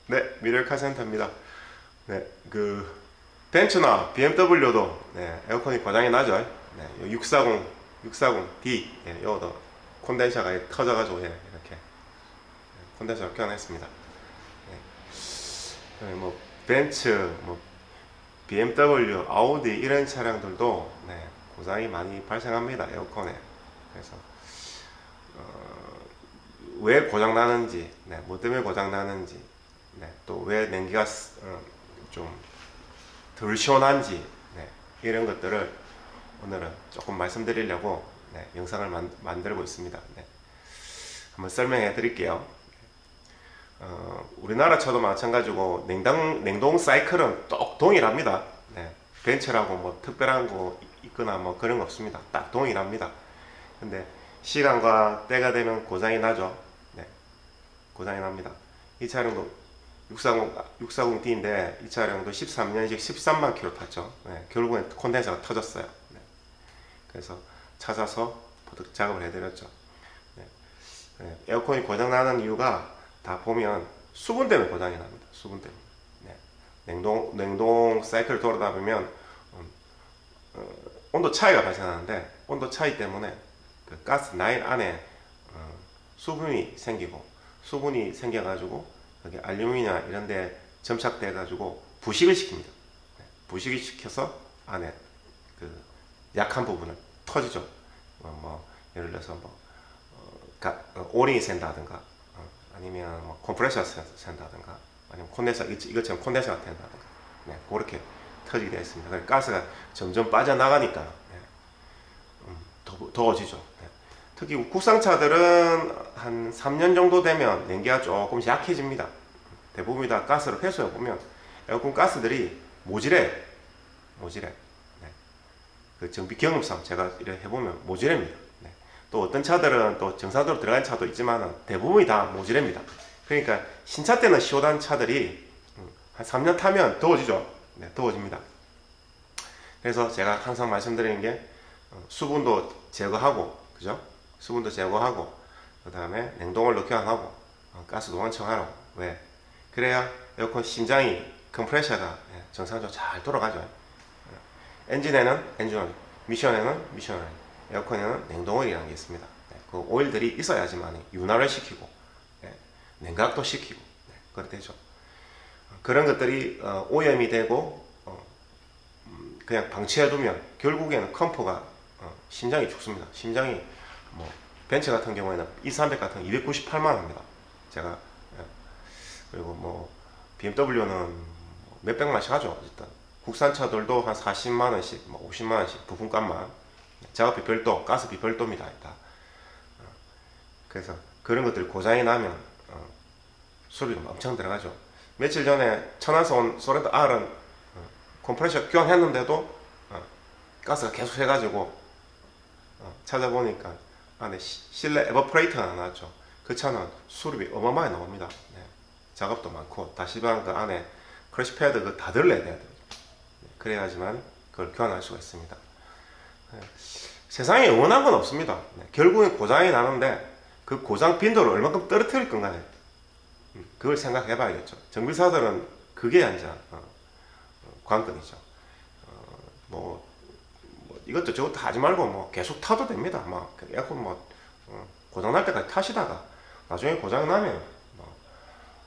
네, 미래 카센터입니다. 네, 벤츠나 BMW도 네, 에어컨이 고장이 나죠. 네, 640D, 예, 요도 콘덴서가 터져가지고 예, 이렇게 콘덴서를 교환했습니다. 네, 뭐 벤츠, 뭐 BMW, 아우디 이런 차량들도 네, 고장이 많이 발생합니다. 에어컨에. 그래서 왜 고장 나는지, 네, 뭐 때문에 고장 나는지, 네, 또 왜 냉기가 좀 덜 시원한지, 네, 이런 것들을 오늘은 조금 말씀드리려고 네, 영상을 만들고 있습니다. 네, 한번 설명해 드릴게요. 우리나라 차도 마찬가지고 냉동 사이클은 똑 동일합니다. 네, 벤츠라고 뭐 특별한 거 있거나 뭐 그런 거 없습니다. 딱 동일합니다. 근데 시간과 때가 되면 고장이 나죠. 네, 고장이 납니다. 이 차량도 640D인데 이 차량도 13년식 13만 킬로 탔죠. 네, 결국엔 콘덴서가 터졌어요. 네, 그래서 찾아서 작업을 해드렸죠. 네, 네, 에어컨이 고장나는 이유가 다 보면 수분 때문에 고장이 납니다. 수분 때문에. 네, 냉동 사이클을 돌아다 보면 온도 차이가 발생하는데 온도 차이 때문에 그 가스 라인 안에 수분이 생겨가지고 여기 알루미늄이나 이런 데 점착돼 가지고 부식을 시킵니다. 네, 부식을 시켜서 안에 그 약한 부분을 터지죠. 예를 들어서 오링이 샌다든가 아니면 뭐 컴프레셔 샌다든가 아니면 콘덴서 이것처럼 콘덴서가 된다든가 네, 그렇게 터지게 되어 있습니다. 그러니까 가스가 점점 빠져나가니까 네, 더워지죠. 네. 특히 국산차들은 한 3년 정도 되면 냉기가 조금씩 약해집니다. 대부분이 다 가스를 회수해 보면 에어컨 가스들이 모질해. 네. 그 정비 경험상 제가 이렇게 해보면 모질합니다. 네. 또 어떤 차들은 또 정상적으로 들어간 차도 있지만 대부분이 다 모질합니다. 그러니까 신차 때는 시원한 차들이 한 3년 타면 더워지죠. 네, 더워집니다. 그래서 제가 항상 말씀드리는 게 수분도 제거하고, 그죠? 수분도 제거하고, 그 다음에 냉동을 넣게 안 하고, 가스도 원청하라고. 왜? 그래야 에어컨 심장이, 컴프레셔가 정상적으로 잘 돌아가죠. 엔진에는 엔진오일, 미션에는 미션오일, 에어컨에는 냉동오일이라는 게 있습니다. 그 오일들이 있어야지만 윤활을 시키고, 냉각도 시키고, 그렇게 되죠. 그런 것들이 오염이 되고, 그냥 방치해두면 결국에는 컴프가 심장이 죽습니다. 심장이 뭐 벤츠 같은 경우에는 E300 같은 298만 합니다. 제가 그리고 뭐 BMW는 몇백만씩 하죠. 일단 국산차들도 한 40만 원씩, 뭐 50만 원씩 부품값만 작업비 별도, 가스비 별도입니다. 일단 그래서 그런 것들이 고장이 나면 수리가 엄청 들어가죠. 며칠 전에 천안에서 온 소렌토 R은 컴프레셔 교환했는데도 가스가 계속 해가지고 찾아보니까 안에 실내 에버프레이터가 나왔죠. 그 차는 수리비 어마어마하게 나옵니다. 네. 작업도 많고 다시방 그 안에 크러쉬 패드 그 다 들러야 돼요. 네. 그래야지만 그걸 교환할 수가 있습니다. 네. 세상에 영원한 건 없습니다. 네. 결국엔 고장이 나는데 그 고장 빈도를 얼마큼 떨어뜨릴 건가요? 그걸 생각해 봐야겠죠. 정비사들은 그게 이제 관건이죠. 이것도 저것도 하지 말고 뭐 계속 타도 됩니다. 막 에어컨 고장 날 때까지 타시다가 나중에 고장 나면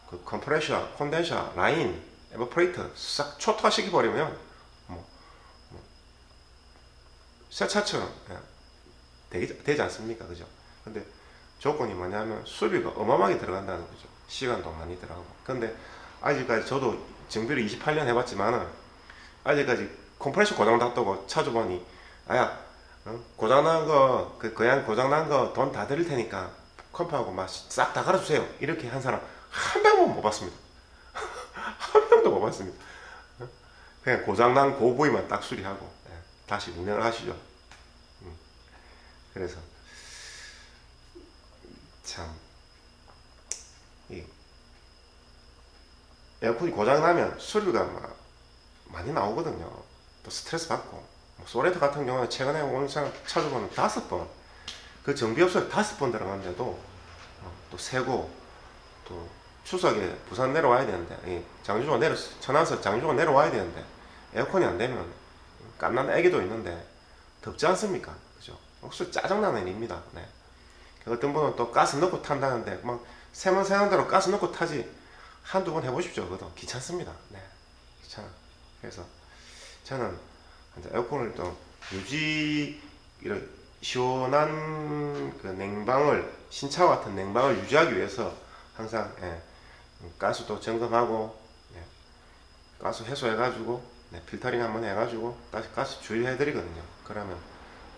그 컴프레셔, 콘덴서, 라인, 에버프레이터 싹 초토화시켜 버리면 새 차처럼 되지 않습니까? 그죠? 근데 조건이 뭐냐면 수리가 어마어마하게 들어간다는 거죠. 시간도 많이 들어가고. 근데 아직까지 저도 정비를 28년 해봤지만은 아직까지 컴프레셔 고장 났다고 차주분이 아야 고장난 거 그냥 고장난 거 돈 다 드릴 테니까 컴프하고 막 싹 다 갈아주세요 이렇게 한 사람 한 명도 못 봤습니다. 한 명도 못 봤습니다. 그냥 고장난 그 부위만 딱 수리하고 다시 운행을 하시죠. 그래서 참 에어컨이 고장나면 수리가 많이 나오거든요. 또 스트레스 받고 소렌토 같은 경우는 최근에 오는 사람 찾아보면 5번 그 정비업소에 5번 들어갔는데도 또 새고 또 추석에 부산 내려와야 되는데 장주가 천안서 장주가 내려와야 되는데 에어컨이 안 되면 깜난 애기도 있는데 덥지 않습니까? 그죠? 혹시 짜증나는 일입니다. 네. 어떤 분은 또 가스 넣고 탄다는데 막 세면 세는 대로 가스 넣고 타지 한두 번 해보십시오. 그것도 귀찮습니다. 네. 귀찮아. 그래서 저는 에어컨을 또 이런 시원한 그 냉방을, 신차와 같은 냉방을 유지하기 위해서 항상 가스도 점검하고 가스 해소해가지고 필터링 한번 해가지고 다시 가스 주유해드리거든요. 그러면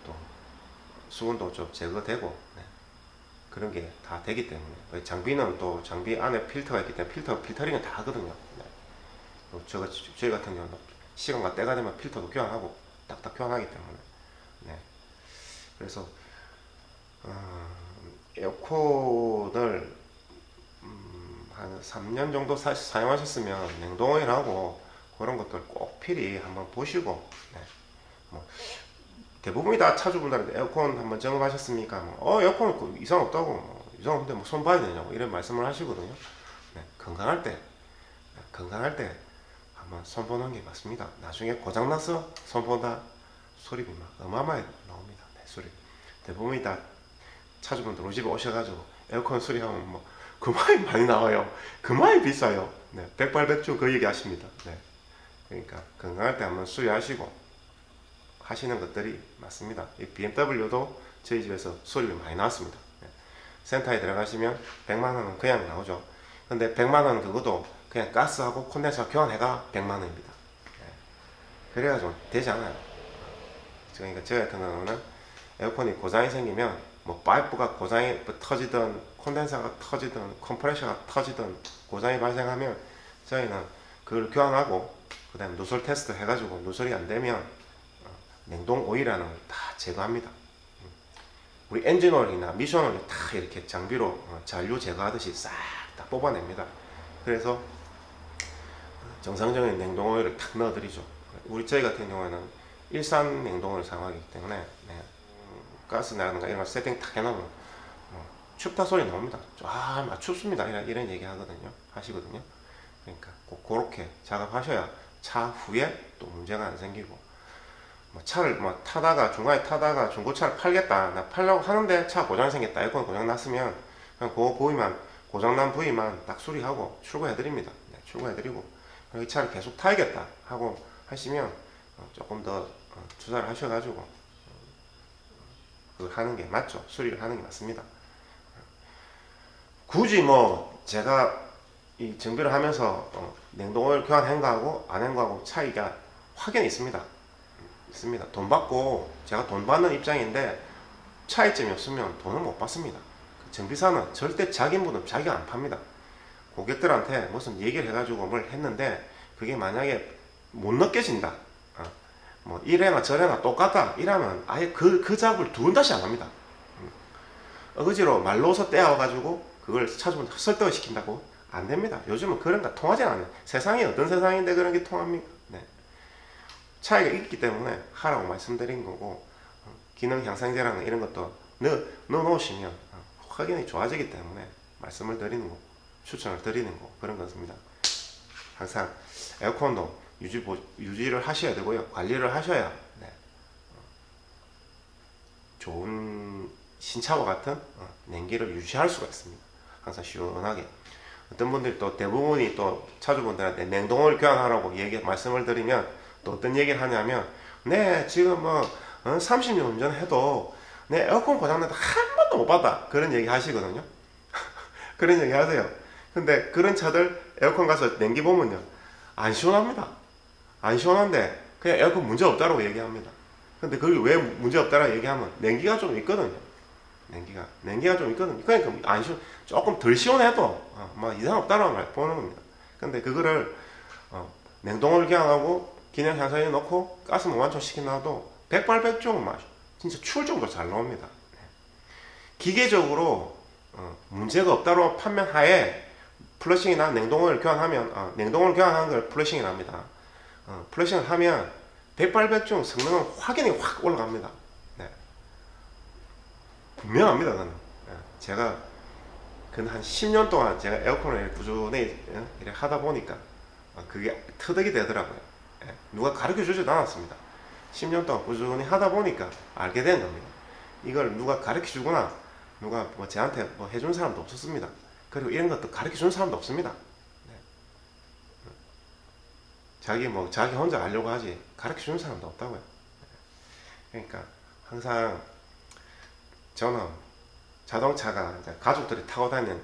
또 수분도 좀 제거되고 그런 게 다 되기 때문에. 장비는 또 장비 안에 필터가 있기 때문에 필터링은 다 하거든요. 저희 같은 경우는 시간과 때가 되면 필터도 교환하고 딱딱 교환하기 때문에. 그래서 에어컨을 한 3년 정도 사용하셨으면 냉동오일하고 그런 것들 꼭 필히 한번 보시고, 뭐 대부분이 다 차주분들한테 에어컨 한번 점검하셨습니까? 에어컨 이상 없다고, 이상 없는데 뭐 손 봐야 되냐고 이런 말씀을 하시거든요. 건강할 때 한번 손 보는 게 맞습니다. 나중에 고장나서 손 본다 소리 막 어마어마하게 나옵니다. 소리. 대부분이 다 차주분들 우리 집에 오셔가지고 에어컨 수리하면 뭐 그만이 많이 나와요. 그만이 비싸요. 백발백중 그 얘기 하십니다. 그러니까 건강할 때 한번 수리하시고 하시는 것들이 맞습니다. 이 BMW도 저희 집에서 수리비 많이 나왔습니다. 센터에 들어가시면 100만원은 그냥 나오죠. 근데 100만원 그것도 그냥 가스하고 콘덴서 교환해가 100만원입니다. 그래야 좀 되지 않아요. 그러니까 저 같은 경우는 에어컨이 고장이 생기면 뭐 파이프가 고장이 터지든 콘덴서가 터지든 컴프레셔가 터지든 고장이 발생하면 저희는 그걸 교환하고 그 다음에 누설 테스트 해가지고 누설이 안 되면 냉동 오일이라는 걸 다 제거합니다. 우리 엔진 오일이나 미션 오일 다 이렇게 장비로 잔류 제거하듯이 싹 다 뽑아냅니다. 그래서 정상적인 냉동 오일을 탁 넣어드리죠. 저희 같은 경우에는 일산 냉동을 사용하기 때문에 가스라든가 이런 거 세팅 탁 해놓으면 춥다 소리 나옵니다. 춥습니다. 이런 얘기 하시거든요. 그러니까 꼭 그렇게 작업하셔야 차 후에 또 문제가 안 생기고, 차를 타다가 중간에 타다가 중고차를 팔겠다, 나 팔려고 하는데 차 고장이 생겼다, 에어컨 고장 났으면 그냥 그 부위만, 고장난 부위만 딱 수리하고 출고해드립니다. 출고해드리고 이 차를 계속 타야겠다 하고 하시면 조금 더 투자를 하셔가지고 그걸 하는 게 맞죠. 수리를 하는 게 맞습니다. 굳이 제가 이 정비를 하면서 냉동오일 교환한 거하고 안 한 거하고 차이가 확연히 있습니다. 돈 받고 제가 돈 받는 입장인데 차이점이 없으면 돈을 못 받습니다. 정비사는 절대 자기 물은 자기가 안 팝니다. 고객들한테 무슨 얘기를 해가지고 뭘 했는데 그게 만약에 못 느껴진다, 이래나 저래나 똑같다 이러면 아예 그 작업을 두 번 다시 안 합니다. 어거지로 말로서 떼어가지고 그걸 차주분한테 설득을 시킨다고 안 됩니다. 요즘은 그런 거 통하지 않아요. 세상이 어떤 세상인데 그런 게 통합니까? 차이가 있기 때문에 하라고 말씀드린 거고, 기능 향상제라는 이런 것도 넣어 놓으시면 확연히 좋아지기 때문에 말씀을 드리는 거, 추천을 드리는 거, 그런 것입니다. 항상 에어컨도 유지를 하셔야 되고요. 관리를 하셔야 좋은 신차와 같은 냉기를 유지할 수가 있습니다. 항상 시원하게. 어떤 분들이 또 대부분이 또 차주분들한테 냉동을 교환하라고 말씀을 드리면 또 어떤 얘기를 하냐면, 지금 30년 운전해도 에어컨 고장나도 한 번도 못 받아, 그런 얘기 하시거든요. 그런 얘기 하세요. 근데 그런 차들 에어컨 가서 냉기 보면요, 안 시원합니다. 안 시원한데 그냥 에어컨 문제 없다고 얘기합니다. 근데 그게 왜 문제 없다라고 얘기하면 냉기가 좀 있거든요. 냉기가 좀 있거든요. 그러니까 조금 덜 시원해도 이상 없다라고 보는 겁니다. 근데 그거를 냉동을 교환하고 기능 향상해 놓고 가스만 완충시켜놔도 백발백중 진짜 추울 정도로 잘 나옵니다. 기계적으로 문제가 없다로 판명하에 플러싱이나 냉동을 교환하면 냉동을 교환하는 걸 플러싱이 납니다. 플러싱을 하면 백발백중 성능은 확연히 확 올라갑니다. 분명합니다. 저는 제가 근데 한 10년 동안 제가 에어컨을 꾸준히 이렇게 하다 보니까 그게 터득이 되더라고요. 예, 누가 가르쳐 주지도 않았습니다. 10년 동안 꾸준히 하다 보니까 알게 된 겁니다. 이걸 누가 가르쳐 주거나 누가 뭐 저한테 뭐 해준 사람도 없었습니다. 그리고 이런 것도 가르쳐 준 사람도 없습니다. 네. 자기 혼자 알려고 하지 가르쳐 주는 사람도 없다고요. 그러니까 항상 저는 자동차가 이제 가족들이 타고 다니는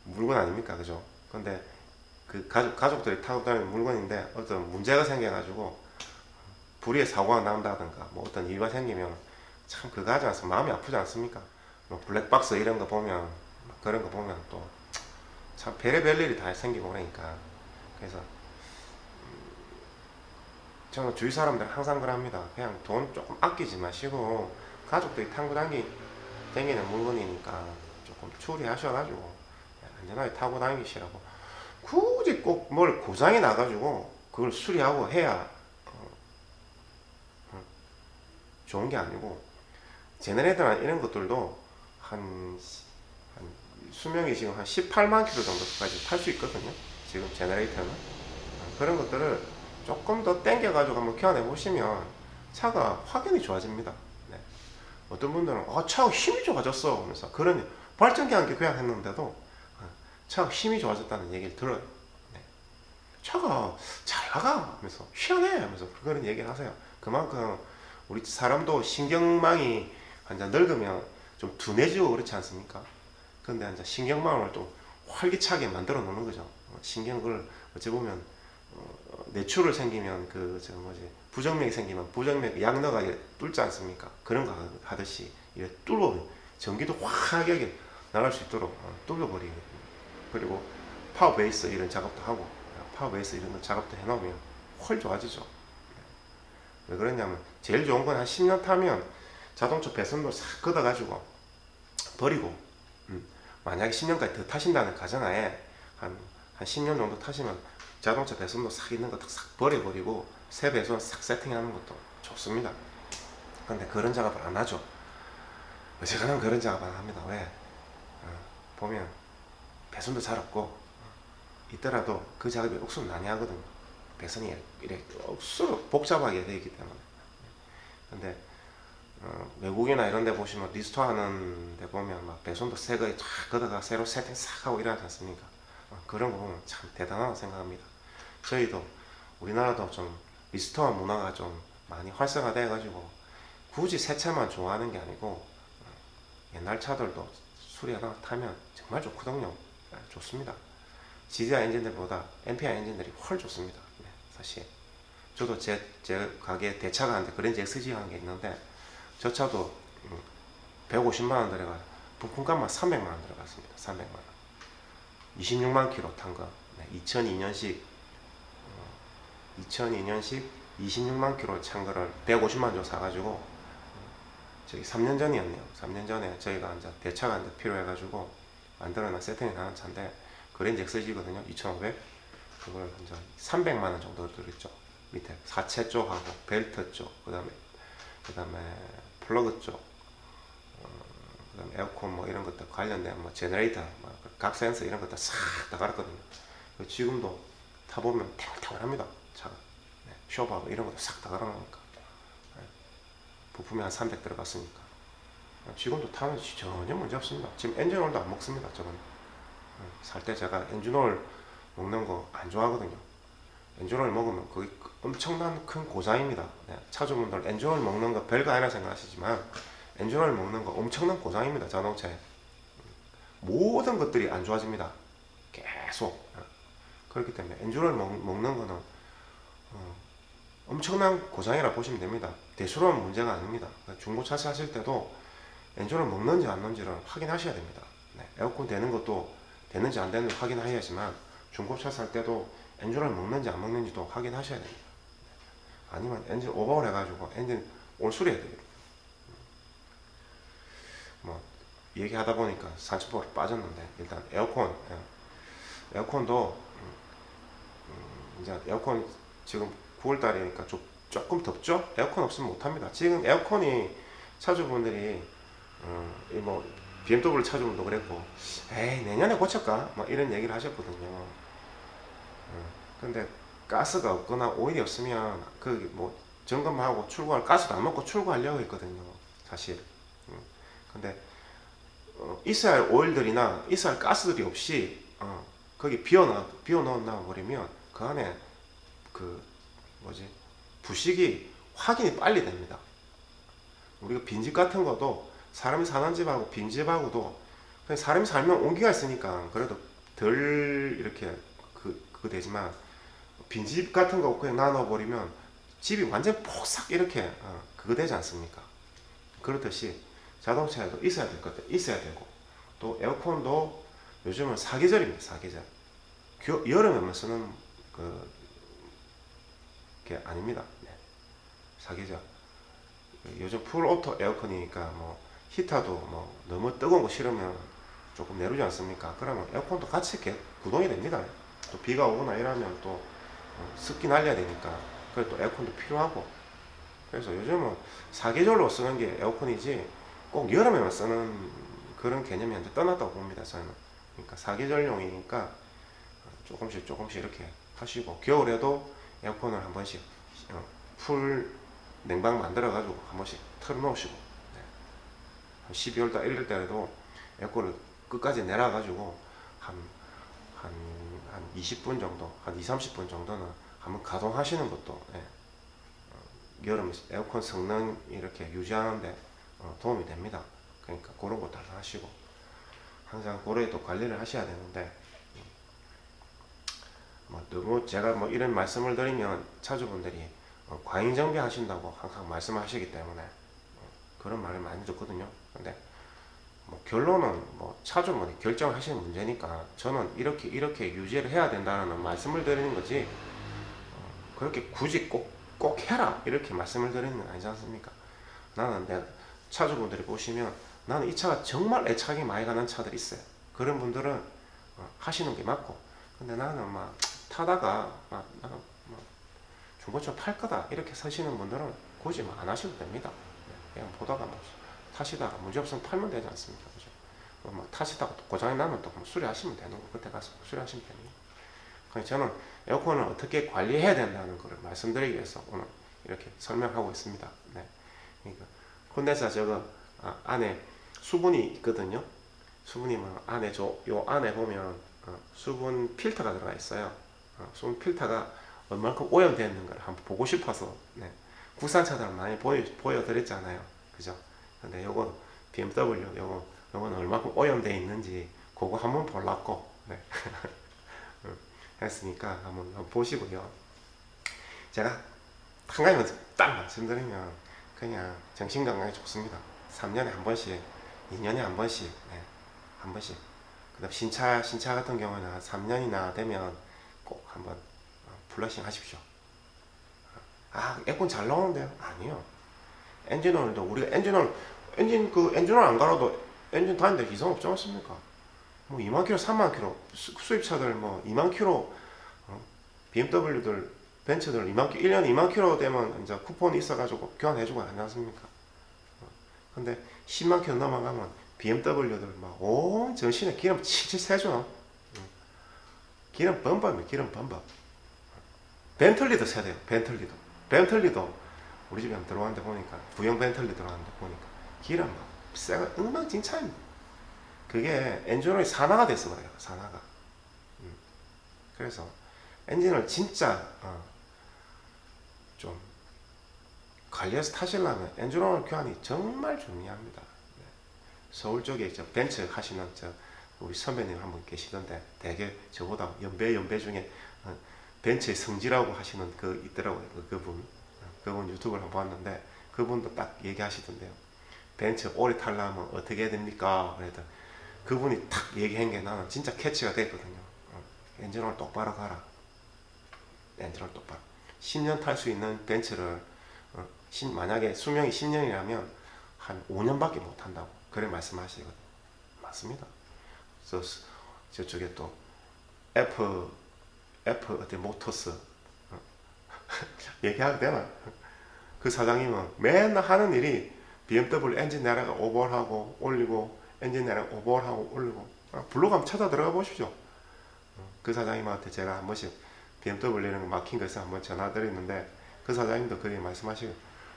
물건 아닙니까, 그죠? 근데 그 가족들이 타고 다니는 물건인데 어떤 문제가 생겨가지고 불의의 사고가 난다든가 뭐 어떤 일이 생기면 참 그거 하지 않습니까? 마음이 아프지 않습니까? 뭐 블랙박스 이런 거 보면 그런 거 보면 또 참 별의별 일이 다 생기고 그러니까 그래서 저는 주위 사람들 항상 그럽니다. 그냥 돈 조금 아끼지 마시고 가족들이 타고 다니는 물건이니까 조금 처리하셔가지고 안전하게 타고 다니시라고. 굳이 꼭 뭘 고장이 나가지고 그걸 수리하고 해야 좋은 게 아니고, 제네레이터나 이런 것들도 한 수명이 지금 한 18만 킬로 정도까지 탈 수 있거든요. 지금 제네레이터는. 그런 것들을 조금 더 땡겨가지고 한번 교환해 보시면 차가 확연히 좋아집니다. 네. 어떤 분들은 차가 힘이 좋아졌어 하면서 그런 발전기 한 개 교환했는데도 차가 힘이 좋아졌다는 얘기를 들어요. 네. 차가 잘 나가 하면서 희한해 하면서 그런 얘기를 하세요. 그만큼 우리 사람도 신경망이 완전 늙으면 좀 둔해지고 그렇지 않습니까? 근데 이제 신경망을 좀 활기차게 만들어 놓는 거죠. 신경을 어찌 보면 뇌출혈 생기면 부정맥이 생기면 부정맥 양너가 뚫지 않습니까? 그런 거 하듯이 이렇게 뚫어 전기도 확하게 나갈 수 있도록 뚫어버리고, 그리고 파워 베이스 이런 작업도 하고 파워 베이스 이런 작업도 해놓으면 훨 좋아지죠. 왜 그러냐면 제일 좋은 건 한 10년 타면 자동차 배선도 싹 걷어가지고 버리고, 만약에 10년까지 더 타신다는 가정하에 한 10년 정도 타시면 자동차 배선도 싹 있는 것도 싹 버려버리고 새 배선 싹 세팅하는 것도 좋습니다. 근데 그런 작업을 안 하죠. 어지간하면 그런 작업 안 합니다. 왜? 보면 배선도 잘 없고 있더라도 그 작업이 억수로 많이 하거든요. 배선이 이렇게 억수로 복잡하게 되어 있기 때문에. 근데 외국이나 이런 데 보시면 리스토어 하는 데 보면 막 배선도 새 거에 쫙 걷어가 새로 세팅 싹 하고 이러지 않습니까? 그런 거 보면 참 대단하다고 생각합니다. 저희도 우리나라도 좀 리스토어 문화가 좀 많이 활성화돼 가지고 굳이 새 차만 좋아하는 게 아니고 옛날 차들도 수리하다 타면 정말 좋거든요. 좋습니다. GDI 엔진들보다 MPI 엔진들이 훨 좋습니다. 네, 사실 저도 제 가게에 대차가 한데 그랜저 XG 하는 게 있는데 저 차도 150만원 들어가 부품값만 300만원 들어갔습니다. 300만원 26만 킬로 탄 거. 네, 2002년식 26만 킬로 찬 거를 150만 원 사가지고 저기 3년 전이었네요. 3년 전에 저희가 이제 대차가 이제 필요해가지고 만들어놓은 세팅이 나는 차인데 그랜저 XG거든요. 2500. 그걸 이제 300만 원 정도 들었죠. 밑에 사체 쪽하고 벨트 쪽, 그다음에 플러그 쪽, 그다음에 에어컨 뭐 이런 것들 관련된 뭐 제너레이터, 뭐 각 센서 이런 것들 싹 다 갈았거든요. 지금도 타보면 탱탱합니다. 차가. 네, 쇼바하고 이런 것도 싹 다 갈아놓으니까. 네. 부품이 한 300 들어갔으니까. 지금도 타면 전혀 문제 없습니다. 지금 엔진오일도 안 먹습니다. 저건. 살 때 제가 엔진오일 먹는 거 안 좋아하거든요. 엔진오일 먹으면 그게 엄청난 큰 고장입니다. 네, 차주분들 엔진오일 먹는 거 별거 아니라 생각하시지만 엔진오일 먹는 거 엄청난 고장입니다. 자동차에. 모든 것들이 안 좋아집니다. 계속. 그렇기 때문에 엔진오일 먹는 거는 엄청난 고장이라 보시면 됩니다. 대수로는 문제가 아닙니다. 중고차 사실 때도 엔진오일 먹는지 안 먹는지를 확인하셔야 됩니다. 네, 에어컨 되는 것도 되는지 안 되는지 확인해야지만 중고차 살 때도 엔진오일 먹는지 안 먹는지도 확인하셔야 됩니다. 아니면 엔진 오버홀 해가지고 엔진 올 수리해야 됩니다. 뭐 얘기하다 보니까 산책보로 빠졌는데 일단 에어컨도 이제 에어컨 지금 9월달이니까 조금 덥죠? 에어컨 없으면 못합니다. 지금 에어컨이 차주분들이 뭐 BMW 차주분도 그랬고, 에이 내년에 고칠까? 막 이런 얘기를 하셨거든요. 근데 가스가 없거나 오일이 없으면 그 뭐 점검하고 출고할 가스도 안 먹고 출고하려고 했거든요, 사실. 근데 있어야 할 오일들이나 있어야 할 가스들이 없이 거기 비워 넣어 버리면 그 안에 그 뭐지 부식이 확인이 빨리 됩니다. 우리가 빈집 같은 것도 사람이 사는 집하고 빈집하고도 그냥 사람이 살면 온기가 있으니까 그래도 덜 이렇게 그거 되지만 빈집 같은 거 그냥 나눠버리면 집이 완전 폭삭 이렇게 그거 되지 않습니까? 그렇듯이 자동차에도 있어야 될 것들 있어야 되고, 또 에어컨도 요즘은 사계절입니다. 사계절. 여름에만 쓰는 게 아닙니다. 네. 사계절. 요즘 풀 오토 에어컨이니까 뭐 히터도 뭐 너무 뜨거운 거 싫으면 조금 내리지 않습니까? 그러면 에어컨도 같이 이렇게 구동이 됩니다. 또 비가 오거나 이러면 또 습기 날려야 되니까 그래 또 에어컨도 필요하고. 그래서 요즘은 사계절로 쓰는 게 에어컨이지 꼭 여름에만 쓰는 그런 개념이 이제 떠났다고 봅니다, 저는. 그러니까 사계절용이니까 조금씩 이렇게 하시고, 겨울에도 에어컨을 한 번씩 풀 냉방 만들어 가지고 한 번씩 틀어 놓으시고, 네. 12월달 1월달에도 에어컨을 끝까지 내려 가지고 한 20분 정도, 한 2, 30분 정도는 한번 가동하시는 것도, 네. 여름 에어컨 성능 이렇게 유지하는데 도움이 됩니다. 그러니까 그런 것도 하시고, 항상 그래 또 관리를 하셔야 되는데, 뭐 너무 제가 뭐 이런 말씀을 드리면 차주분들이 과잉 정비하신다고 항상 말씀하시기 때문에 그런 말을 많이 듣거든요. 근데 뭐 결론은 뭐 차주분이 결정하시는 문제니까 저는 이렇게 유지를 해야 된다는 말씀을 드리는 거지, 그렇게 굳이 꼭 해라 이렇게 말씀을 드리는 건 아니지 않습니까? 나는 내 차주분들이 보시면 나는 이 차가 정말 애착이 많이 가는 차들이 있어요. 그런 분들은 하시는 게 맞고, 근데 나는 막 타다가 나는 중고차 팔 거다 이렇게 사시는 분들은 굳이 안 하셔도 됩니다. 그냥 보다가 뭐 타시다가 문제 없으면 팔면 되지 않습니까? 그죠? 뭐 타시다가 고장이 나면 또 수리하시면 되는 거, 그때 가서 수리하시면 됩니다. 그래서 저는 에어컨을 어떻게 관리해야 된다는 것을 말씀드리기 위해서 오늘 이렇게 설명하고 있습니다. 네. 그러니까 콘덴서 저거 안에 수분이 있거든요. 수분이 뭐 안에 요 안에 보면 수분 필터가 들어가 있어요. 수분 필터가 얼마큼 오염되는가를 한번 보고 싶어서, 네. 국산차들은 많이 보여드렸잖아요. 그죠? 근데 요건 BMW 요건 얼마큼 오염되어 있는지 그거 한번 보려고, 네. 했으니까 한번 보시고요. 제가 한 가지만 딱 말씀드리면 그냥 정신건강에 좋습니다. 3년에 한 번씩, 2년에 한 번씩, 네. 한 번씩. 그다음 신차 같은 경우는 한 3년이나 되면 꼭 한번 플러싱 하십시오. 에어컨 잘 나오는데요? 아니요. 엔진오일도 우리가 엔진오일 안 갈아도 엔진 다니는데 이상 없지 않습니까? 뭐 2만 킬로, 3만 킬로, 수입차들 뭐 2만 킬로, BMW들, 벤츠들 2만 킬로, 1년에 2만 킬로 되면 이제 쿠폰이 있어가지고 교환해주고 하지 않습니까? 근데 10만 킬로 넘어가면 BMW들 막 온 전신에 기름 칠칠 새죠. 기름 범벅입니다. 기름 범벅. 벤틀리도 세대요. 벤틀리도 우리 집에 한번 들어왔는데 보니까, 부영 벤틀리 들어왔는데 보니까 기름 막 새가 엉망진창입니다. 그게 엔진오일이 산화가 돼서 그래요. 산화가. 그래서 엔진을 진짜 좀 관리해서 타시려면 엔진오일 교환이 정말 중요합니다. 네. 서울 쪽에 벤츠 하시는 우리 선배님 한 분 계시던데, 되게 저보다 연배 중에 벤츠의 성지라고 하시는 있더라고요. 그분 유튜브를 한번 봤는데 그분도 딱 얘기하시던데요. 벤츠 오래 타려면 어떻게 해야 됩니까? 그래도 그분이 탁 얘기한 게 나는 진짜 캐치가 됐거든요. 엔진오일 똑바로 가라. 엔진오일 똑바로. 10년 탈 수 있는 벤츠를 만약에 수명이 10년이라면 한 5년밖에 못 한다고 그래 말씀하시거든요. 맞습니다. 저쪽에 또 F 어때 모터스 얘기하게 되나? 그 사장님은 맨날 하는 일이 BMW 엔진 내려가 오버하고 올리고 엔진 내랑 오버홀하고 올리고 블로그 한번 찾아 들어가 보십시오. 그 사장님한테 제가 한 번씩 BMW는 거 막힌 거에서 한번 전화 드렸는데 그 사장님도 그렇게 말씀하시고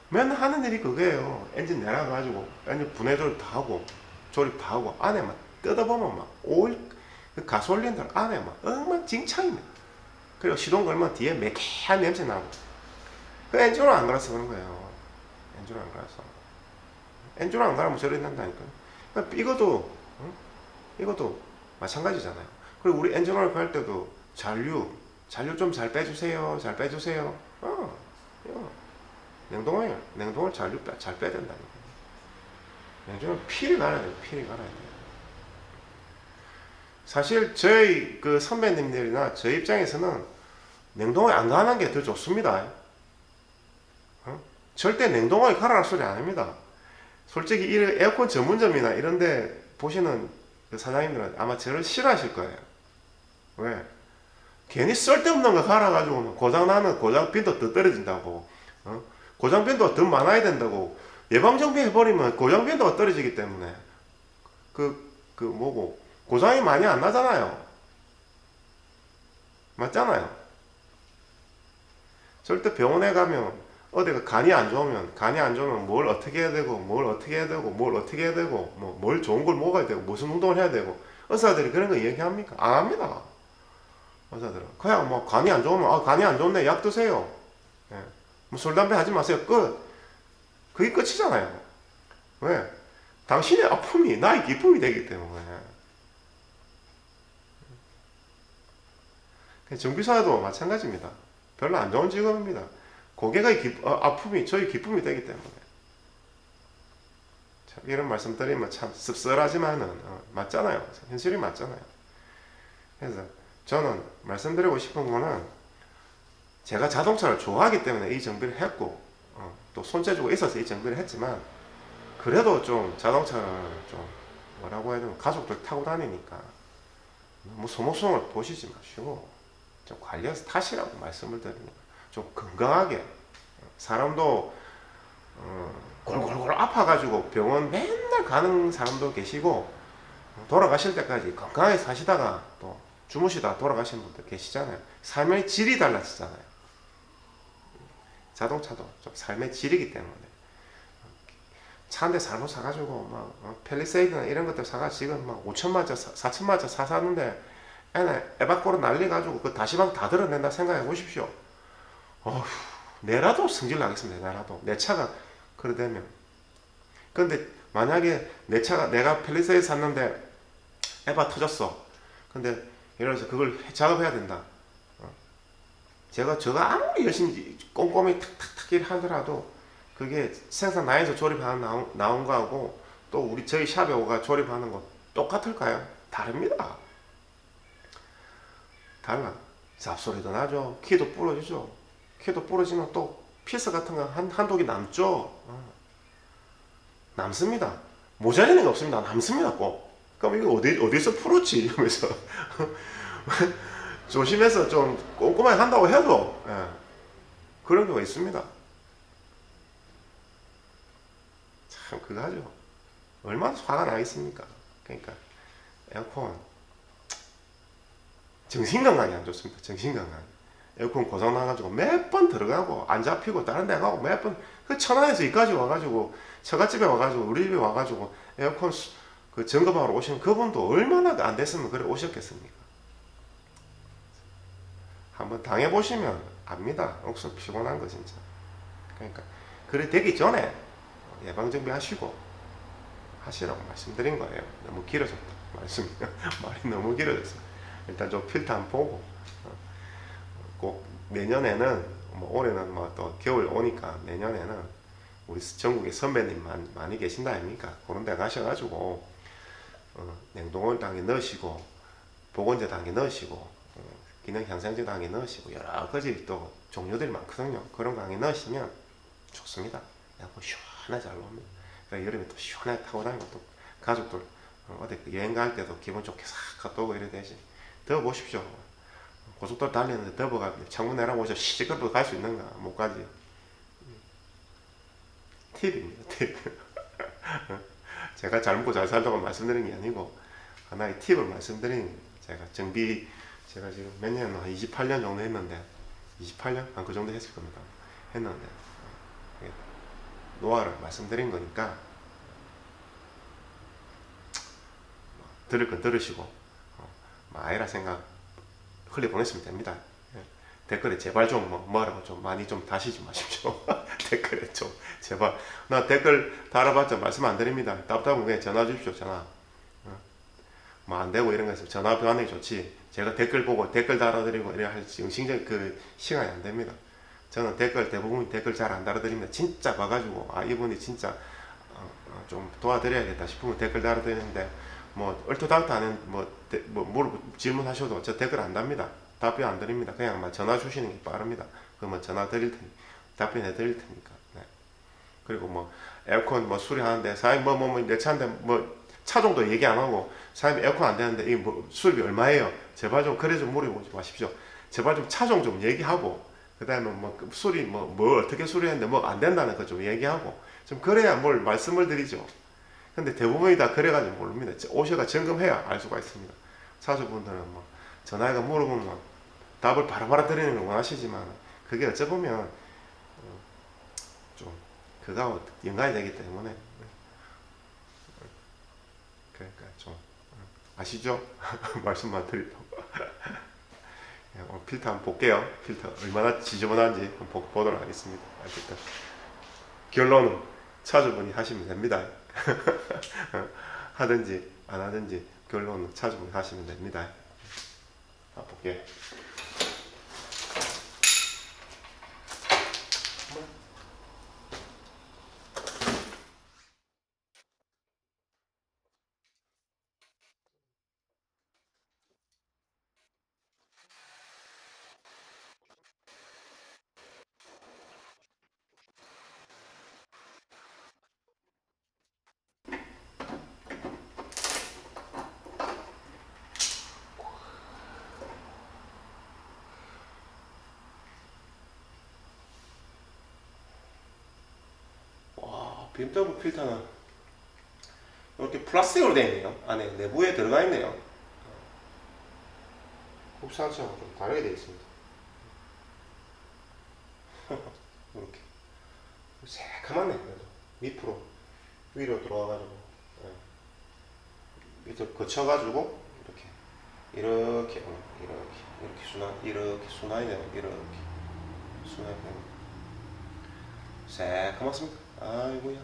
맨날 하는 일이 그거예요. 엔진 내려가지고 엔진 분해 조립 다 하고 조립 다 하고 안에 막 뜯어보면 막 오일 가솔린들 안에 막 엉망진창이네. 그리고 시동 걸면 뒤에 매캐한 냄새 나고 그 엔진을 안 갈아서 그런 거예요. 엔진을 안 갈아서 엔진을 안 갈아면 저리 난다니까요. 그러니까 이것도 마찬가지잖아요. 그리고 우리 엔진오일 갈 때도 잔류 좀 잘 빼주세요. 잘 빼주세요. 냉동오일 잔류 잘 빼야 된다니까. 냉동오일 필히 갈아야 돼요. 필히 갈아야 돼요. 사실 저희 그 선배님들이나 저 입장에서는 냉동오일 안 가는 게 더 좋습니다. 절대 냉동오일 갈아라 소리 안 합니다. 솔직히 이 에어컨 전문점이나 이런데 보시는 그 사장님들은 아마 저를 싫어하실 거예요. 왜? 괜히 쓸데없는 거 갈아가지고 고장나는 고장빈도 더 떨어진다고. 고장빈도가 더 많아야 된다고. 예방정비 해버리면 고장빈도가 떨어지기 때문에 고장이 많이 안 나잖아요. 맞잖아요. 절대 병원에 가면 어디가 간이 안 좋으면 뭘 어떻게 해야 되고 뭘 좋은 걸 먹어야 되고 무슨 운동을 해야 되고 의사들이 그런 거 얘기합니까? 안 합니다. 의사들은 그냥 뭐 간이 안 좋으면 간이 안 좋네 약 드세요. 예. 뭐 술 담배 하지 마세요. 끝. 그게 끝이잖아요. 왜? 당신의 아픔이 나의 기쁨이 되기 때문에. 정비사도 마찬가지입니다. 별로 안 좋은 직업입니다. 고객의 아픔이 저희 기쁨이 되기 때문에. 참 이런 말씀 드리면 참 씁쓸하지만은 맞잖아요. 현실이 맞잖아요. 그래서 저는 말씀드리고 싶은 거는 제가 자동차를 좋아하기 때문에 이 정비를 했고 또 손재주가 있어서 이 정비를 했지만 그래도 좀 자동차를 좀 뭐라고 해야 되나 가족들 타고 다니니까 너무 소모성을 보시지 마시고 좀 관리해서 타시라고 말씀을 드립니다. 좀 건강하게 사람도 골골골 아파가지고 병원 맨날 가는 사람도 계시고 돌아가실 때까지 건강하게 사시다가 또 주무시다 돌아가시는 분들 계시잖아요. 삶의 질이 달라지잖아요. 자동차도 좀 삶의 질이기 때문에 차 한 대 잘못 사가지고 막 펠리세이드나 이런 것들 사가지고 지금 막 5천만원 4천만원 사는데 에바꼬로 날려가지고 그 다시방 다 드러낸다 생각해 보십시오. 어휴, 내라도 승질 나겠습니다. 내라도 내 차가 그래 되면. 근데 만약에 내 차가 내가 펠리세이드 샀는데 에바 터졌어. 근데 예를 들어서 그걸 작업해야 된다. 제가 아무리 열심히 꼼꼼히 탁탁탁 일 하더라도 그게 생산 라인에서 조립하는 나온 거하고 또 저희 샵에 오가 조립하는 거 똑같을까요? 다릅니다. 달라. 잡소리도 나죠. 키도 부러지죠. 키도 부러지면 또 피스 같은 거 한두 개 남죠. 남습니다. 모자리는 게 없습니다. 남습니다. 꼭. 그럼 이거 어디서 풀었지? 이러면서 조심해서 좀 꼼꼼하게 한다고 해도 그런 경우가 있습니다. 참 그거 하죠. 얼마나 화가 나겠습니까? 그러니까 에어컨 정신건강이 안 좋습니다. 정신건강. 에어컨 고장 나가지고 몇 번 들어가고 안 잡히고 다른 데 가고 몇 번 그 천안에서 여기까지 와가지고 처갓집에 와가지고 우리 집에 와가지고 에어컨 그 점검하러 오시는 그분도 얼마나 안 됐으면 그래 오셨겠습니까? 한번 당해보시면 압니다. 옥수 피곤한 거 진짜. 그러니까 그래 되기 전에 예방정비 하시고 하시라고 말씀드린 거예요. 너무 길어졌다. 말이 너무 길어졌어. 일단 좀 필터 한번 보고 꼭 내년에는 뭐 올해는 뭐 또 겨울 오니까 내년에는 우리 전국에 선배님 많이 계신다 아닙니까? 그런 데 가셔가지고 냉동오일 단계 넣으시고 보건제 단계 넣으시고 기능 향상제 단계 넣으시고 여러 가지 또 종류들이 많거든요. 그런 거 단계 넣으시면 좋습니다. 에어컨 시원하게 잘 나옵니다. 그러니까 여름에 또 시원하게 타고 다니고 또 가족들 어디 여행 갈 때도 기분 좋게 싹 갔다 오고 이래 되지. 더 보십시오. 고속도로 달리는데 더워가 창문 내려보셔 시끄럽게 갈 수 있는가? 못 가지. 팁입니다. 팁. 제가 잘 먹고 잘 살자고 말씀드리는 게 아니고 하나의 팁을 말씀드리는 거예요. 제가 정비 제가 지금 몇 년, 한 28년 정도 했는데 28년? 한 그 정도 했을 겁니다. 했는데 노하우를 말씀드린 거니까 들을 건 들으시고 아이라 생각 흘려 보냈으면 됩니다. 댓글에 제발 좀 뭐라고 좀 많이 좀 다시지 마십시오. 댓글에 좀 제발 나 댓글 달아봤자 말씀 안 드립니다. 답답하면 그냥 전화 주십시오. 전화 뭐 안 되고 이런 거 있으면 전화 받는 게 좋지. 제가 댓글 보고 댓글 달아드리고 이래 할 정신적 그 시간이 안 됩니다. 저는 댓글 대부분 댓글 잘 안 달아드립니다. 진짜 봐가지고 아 이분이 진짜 좀 도와드려야겠다 싶으면 댓글 달아드리는데 뭐 얼토당토하는 뭐 질문하셔도 저 댓글 안 답니다. 답변 안 드립니다. 그냥 막 전화 주시는 게 빠릅니다. 그러면 전화 드릴 테니 답변해 드릴 테니까. 네. 그리고 뭐 에어컨 뭐 수리하는데 사장님 내 차인데 뭐 차 정도 얘기 안 하고 사장님 에어컨 안 되는데 이 뭐 수리비 얼마예요? 제발 좀 그래 좀 물어보지 마십시오. 제발 좀 차종 좀 얘기하고 그 다음에 뭐 수리 뭘 어떻게 수리했는데 뭐 안 된다는 거 좀 얘기하고 좀 그래야 뭘 말씀을 드리죠. 근데 대부분이 다 그래가지고 모릅니다. 오셔가 점검해야 알 수가 있습니다. 사주분들은 뭐 전화해가 물어보면 답을 바로바로 드리는 걸 원하시지만 그게 어찌 보면 좀 그거하고 연관이 되기 때문에 그러니까 좀 아시죠? 말씀만 드리려고. 필터 한번 볼게요. 필터 얼마나 지저분한지 한번 보도록 하겠습니다. 일단 결론은 차주분이 하시면 됩니다. 하든지 안 하든지 결론은 차주분이 하시면 됩니다. 볼게요. BMW 필터는 이렇게 플라스틱으로 되어 있네요. 안에 내부에 들어가 있네요. 국산차랑 좀 다르게 되어 있습니다. 이렇게 새카맣네. 그래도 밑으로 위로 들어와가지고 밑으로 거쳐가지고 이렇게 순환이네요. 이렇게 순환이네요. 새카맣습니다. 아이고야.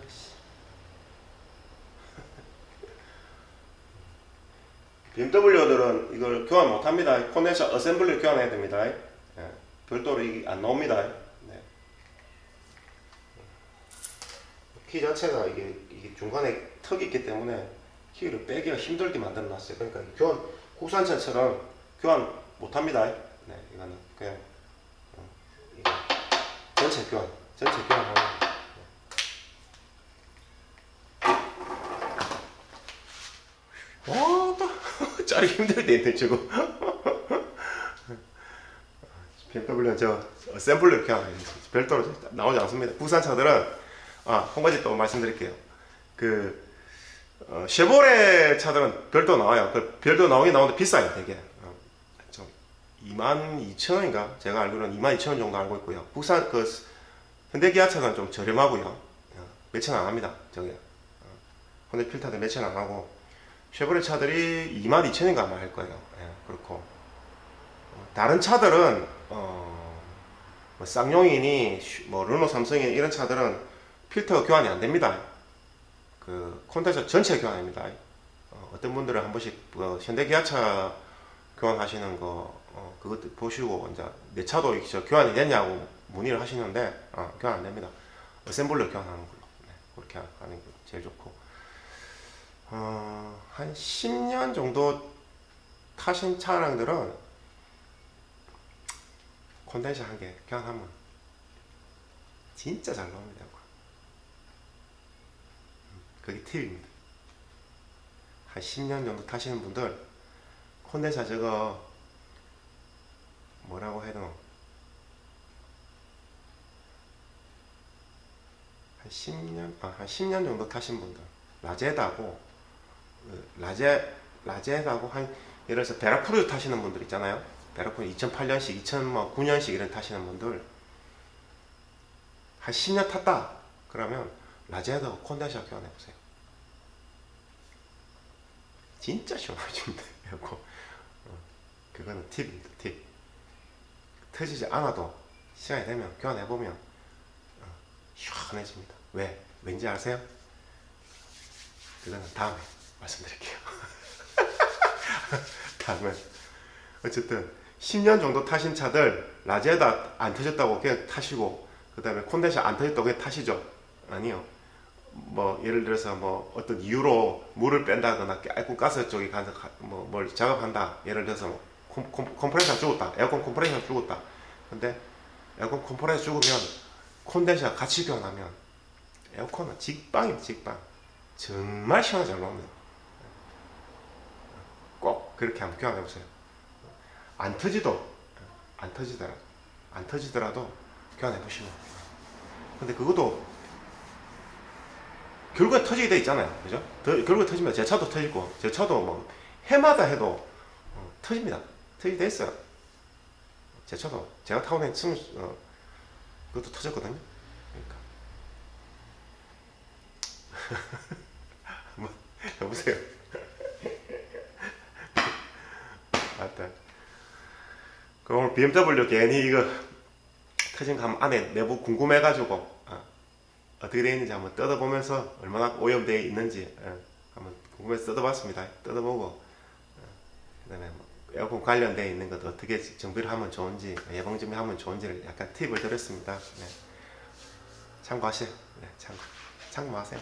BMW들은 이걸 교환 못합니다. 콘덴서 어셈블리 교환해야 됩니다. 네. 별도로 이게 안 나옵니다. 네. 키 자체가 이게 중간에 턱이 있기 때문에 키를 빼기가 힘들게 만들어 놨어요. 그러니까 교환 국산차처럼 교환 못합니다. 네, 이거는 그냥 이거 전체 교환하는. 짜리 힘들대 저거. BMW 저 샘플로 그냥 별도로 나오지 않습니다. 국산차들은 한 가지 또 말씀드릴게요. 쉐보레 차들은 별도 나와요. 그 별도 나오긴 나오는데 비싸요 되게. 22,000원인가? 제가 알기로는 22,000원 정도 알고 있고요. 국산 현대기아차는 좀 저렴하고요. 몇천 안 합니다. 저기 현대 필터도 몇천 안 하고. 쉐보레 차들이 22,000원인가 아마 할 거예요. 예, 그렇고 다른 차들은 뭐 쌍용이니 뭐 르노 삼성이니 이런 차들은 필터 교환이 안 됩니다. 그 콘덴서 전체 교환입니다. 어떤 분들은 한 번씩 현대기아차 교환하시는 거 그것도 보시고 이제 내 차도 교환이 됐냐고 문의를 하시는데 교환 안 됩니다. 어셈블러 교환하는 걸로 그렇게 하는 게 제일 좋고. 한 10년 정도 타신 차량들은 콘덴서 한 개 교환하면 진짜 잘 나옵니다. 그게 팁입니다. 한 10년 정도 타시는 분들 콘덴서 저거 뭐라고 해도 한 10년 정도 타신 분들 라제다고 라제다고 한 예를 들어서 베라크루즈 타시는 분들 있잖아요. 베라크루즈 2008년식, 2009년식 이런 타시는 분들 한 10년 탔다. 그러면 라제다고 콘덴서 교환해 보세요. 진짜 시원해집니다. 에어컨. 그거는 팁입니다. 팁. 터지지 않아도 시간이 되면 교환해보면 시원해집니다. 왜? 왠지 아세요? 그거는 다음에 말씀드릴게요. 다음에 어쨌든 10년 정도 타신 차들 라제다 안 터졌다고 그냥 타시고 그 다음에 콘덴서 안 터졌다고 그냥 타시죠? 아니요. 뭐 예를 들어서 뭐 어떤 이유로 물을 뺀다거나 가스 쪽에 가서 뭘 작업한다. 예를 들어서 뭐 컴프레서 죽었다. 에어컨 컴프레서 죽었다. 근데 에어컨 컴프레서 죽으면 콘덴서 같이 교환하면 에어컨은 직방입니다. 직방. 정말 시원하게 잘 나옵니다. 꼭 그렇게 한번 교환해보세요. 안 터지더라도 교환해보시면. 근데 그것도 결국에 터지게 돼 있잖아요. 그죠? 결국에 터지면 제 차도 터지고, 제 차도 뭐 해마다 해도 터집니다. 터지게 돼 있어요. 제 차도 제가 타고 다니는 그것도 터졌거든요. 그러니까 한번 해보세요. 맞다. 그럼 오늘 BMW 괜히 이거 터진 거 한번 안에 내부 궁금해가지고 어떻게 되어 있는지 한번 뜯어보면서 얼마나 오염되어 있는지 한번 궁금해서 뜯어봤습니다. 뜯어보고 그 다음에 뭐 에어컨 관련되어 있는 것도 어떻게 정비를 하면 좋은지 예방 정비하면 좋은지를 약간 팁을 드렸습니다. 네. 참고하세요. 네, 참고하세요.